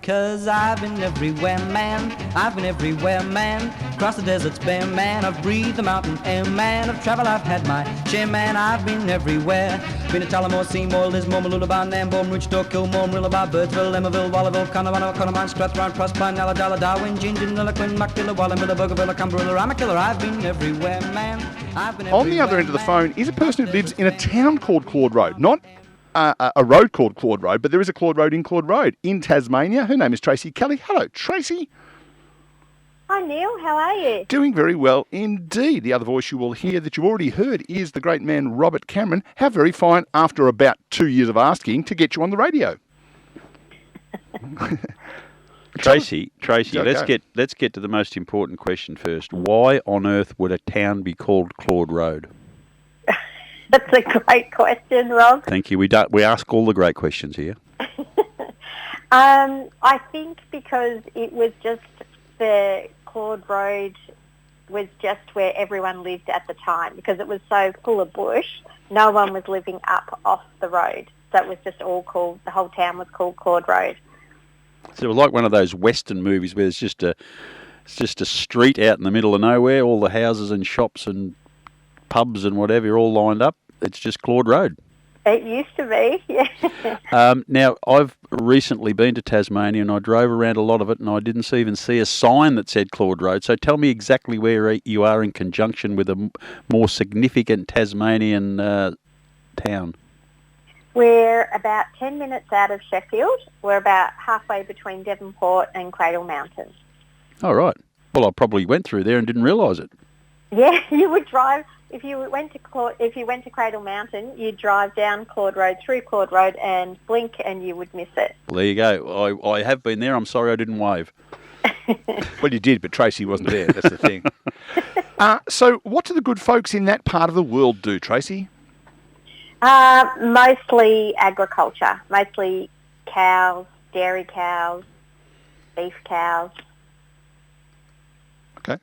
'Cause I've been everywhere, man. I've been everywhere, man. Across the deserts bare, man. I've breathed the mountain air, man. Of travel I've had my share, man. I've been everywhere. Been to Tullamore, Seymour, Lismore, Mooloolaba, Nambour, Roochdore, Kilmore, Mooloolaba, Birdsville, Emmaville, Wallaville, Connemara, Connemara, Strathround, Proserpine, Ulladulla, Darwin, Gingin, Lillaquen, Muckdilla, Wallumbilla, Bougainville, Cumberland, Ramakilla. I've been everywhere, man. I've been everywhere. On the other end of the phone is a person who lives in a town called Claude Road, not a road called Claude Road, but there is a Claude Road in Tasmania. Her name is Tracy Kelly. Hello, Tracy. Hi, Neil. How are you? Doing very well indeed. The other voice you will hear that you've already heard is the great man Robert Cameron. How very fine, after about 2 years of asking, to get you on the radio. Tracy, Okay. let's get to the most important question first. Why on earth would a town be called Claude Road? That's a great question, Rob. Thank you. We ask all the great questions here. I think because it was just the Claude Road was just where everyone lived at the time, because it was so full of bush. No one was living up off the road, so it was just all called. The whole town was called Claude Road. So like one of those Western movies where it's just a street out in the middle of nowhere, all the houses and shops and pubs and whatever are all lined up. It's just Claude Road. It used to be, yeah. Now, I've recently been to Tasmania and I drove around a lot of it and I didn't even see a sign that said Claude Road. So tell me exactly where you are in conjunction with a more significant Tasmanian town. We're about 10 minutes out of Sheffield. We're about halfway between Devonport and Cradle Mountain. All right. Well, I probably went through there and didn't realise it. Yeah, you would drive. If you went to Cradle Mountain, you'd drive down Claude Road, through Claude Road, and blink, and you would miss it. Well, there you go. I have been there. I'm sorry I didn't wave. Well, you did, but Tracy wasn't there. That's the thing. So what do the good folks in that part of the world do, Tracy? Mostly agriculture. Mostly cows, dairy cows, beef cows. Okay.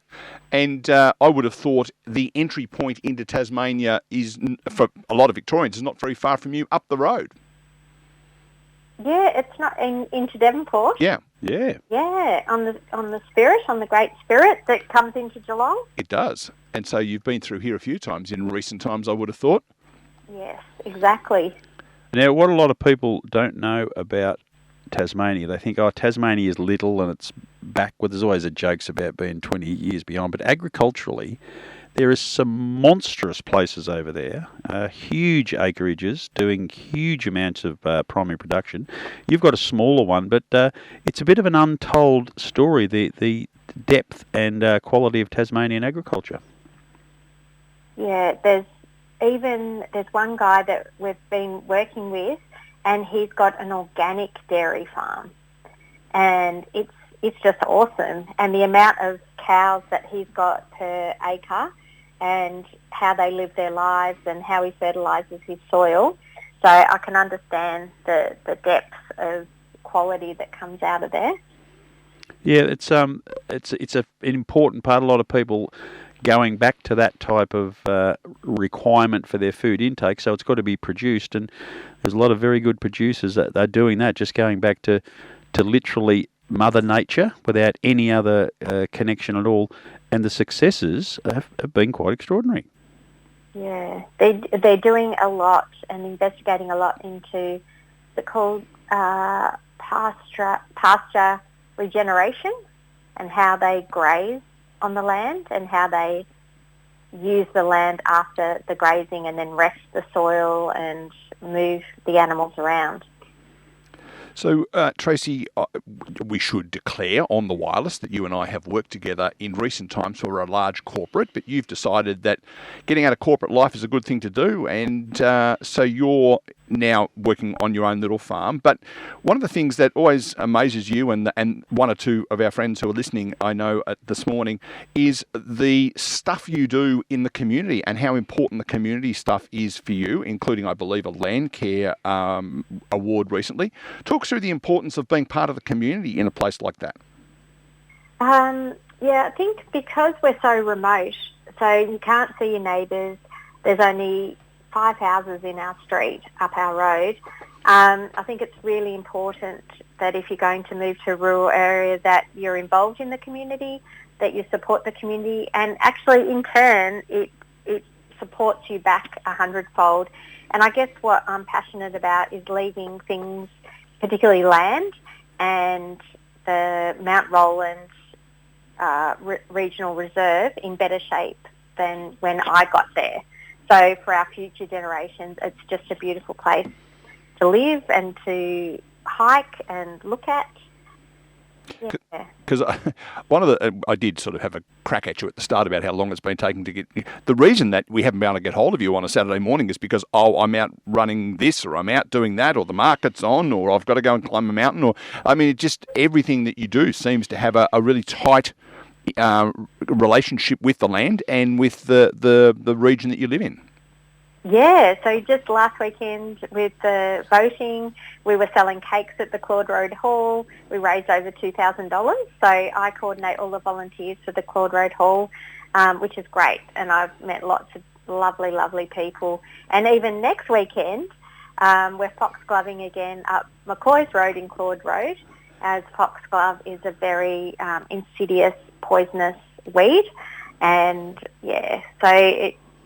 And I would have thought the entry point into Tasmania is, for a lot of Victorians, is not very far from you, up the road. Yeah, it's not into Devonport. Yeah. Yeah. Yeah, on the Great Spirit that comes into Geelong. It does. And so you've been through here a few times in recent times, I would have thought. Yes, exactly. Now, what a lot of people don't know about Tasmania, they think, Tasmania is little and it's backward. There's always a jokes about being 20 years behind, but agriculturally, there is some monstrous places over there, huge acreages, doing huge amounts of primary production. You've got a smaller one, but it's a bit of an untold story, the depth and quality of Tasmanian agriculture. Yeah, there's one guy that we've been working with, and he's got an organic dairy farm, and it's just awesome. And the amount of cows that he's got per acre, and how they live their lives, and how he fertilises his soil. So I can understand the depth of quality that comes out of there. Yeah, it's an important part. A lot of people going back to that type of requirement for their food intake, so it's got to be produced, and there's a lot of very good producers that are doing that, just going back to literally Mother Nature without any other connection at all, and the successes have been quite extraordinary. Yeah, they're doing a lot and investigating a lot into what's called pasture regeneration, and how they graze on the land and how they use the land after the grazing and then rest the soil and move the animals around. So, Tracy, we should declare on the wireless that you and I have worked together in recent times for a large corporate, but you've decided that getting out of corporate life is a good thing to do, and so you're now working on your own little farm. But one of the things that always amazes you and one or two of our friends who are listening, I know this morning, is the stuff you do in the community and how important the community stuff is for you, including, I believe, a land care award recently. Talk us through the importance of being part of the community in a place like that. Yeah, I think because we're so remote, so you can't see your neighbours, there's only 5 houses in our street, up our road, I think it's really important that if you're going to move to a rural area that you're involved in the community, that you support the community, and actually in turn it supports you back 100-fold. And I guess what I'm passionate about is leaving things, particularly land and the Mount Roland Regional Reserve, in better shape than when I got there. So for our future generations, it's just a beautiful place to live and to hike and look at. Yeah. Because I did sort of have a crack at you at the start about how long it's been taking to get. The reason that we haven't been able to get hold of you on a Saturday morning is because I'm out running this, or I'm out doing that, or the market's on, or I've got to go and climb a mountain, or just everything that you do seems to have a really tight relationship with the land and with the region that you live in. Yeah, so just last weekend with the voting, we were selling cakes at the Claude Road Hall. We raised over $2,000. So I coordinate all the volunteers for the Claude Road Hall, which is great. And I've met lots of lovely, lovely people. And even next weekend, we're foxgloving again up McCoy's Road in Claude Road, as foxglove is a very insidious, poisonous weed. And yeah, so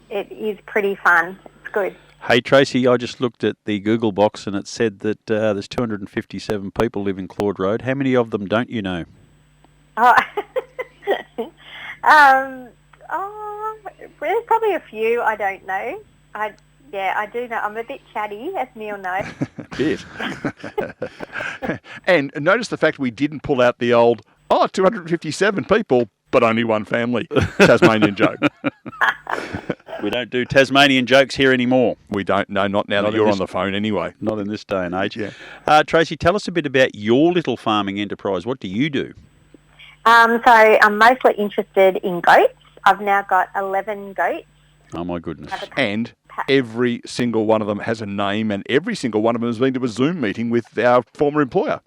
it is pretty fun. It's good. Hey, Tracy, I just looked at the Google box and it said that there's 257 people live in Claude Road. How many of them don't you know? Oh, there's probably a few I don't know. I do know. I'm a bit chatty, as Neil knows. Bit. And notice the fact we didn't pull out the old, 257 people, but only one family. Tasmanian joke. We don't do Tasmanian jokes here anymore. We don't. No, not now that you're on the phone anyway. Not in this day and age. Yeah. Tracy, tell us a bit about your little farming enterprise. What do you do? So I'm mostly interested in goats. I've now got 11 goats. Oh, my goodness. And every single one of them has a name, and every single one of them has been to a Zoom meeting with our former employer.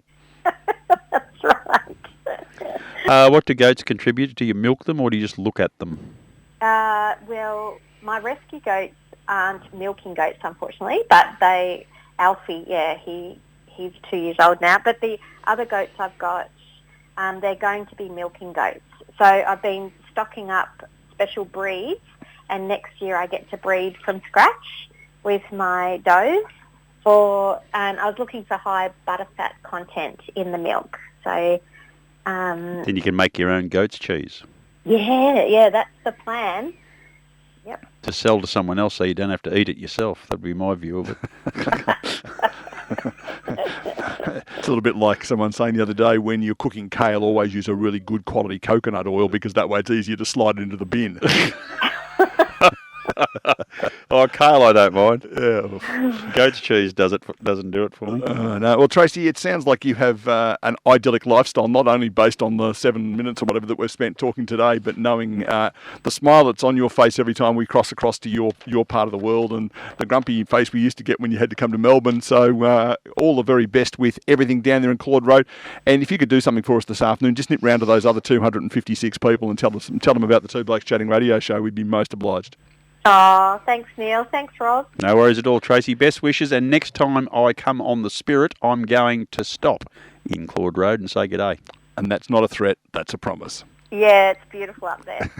That's right. What do goats contribute? Do you milk them or do you just look at them? Well, my rescue goats aren't milking goats, unfortunately, but Alfie, he's 2 years old now. But the other goats I've got, they're going to be milking goats. So I've been stocking up special breeds, and next year I get to breed from scratch with my does. And I was looking for high butterfat content in the milk. So then you can make your own goat's cheese. Yeah, that's the plan. Yep. To sell to someone else so you don't have to eat it yourself. That'd be my view of it. It's a little bit like someone saying the other day, when you're cooking kale, always use a really good quality coconut oil because that way it's easier to slide it into the bin. Kale, I don't mind. Yeah. Goat's cheese doesn't do it for me. No. Well, Tracy, it sounds like you have an idyllic lifestyle, not only based on the 7 minutes or whatever that we've spent talking today, but knowing the smile that's on your face every time we cross across to your part of the world, and the grumpy face we used to get when you had to come to Melbourne. So all the very best with everything down there in Claude Road. And if you could do something for us this afternoon, just nip round to those other 256 people and tell them about the Two Blokes Chatting radio show. We'd be most obliged. Oh, thanks, Neil. Thanks, Rob. No worries at all, Tracy. Best wishes. And next time I come on the Spirit, I'm going to stop in Claude Road and say g'day. And that's not a threat. That's a promise. Yeah, it's beautiful up there.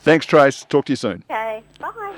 Thanks, Trace. Talk to you soon. Okay, bye.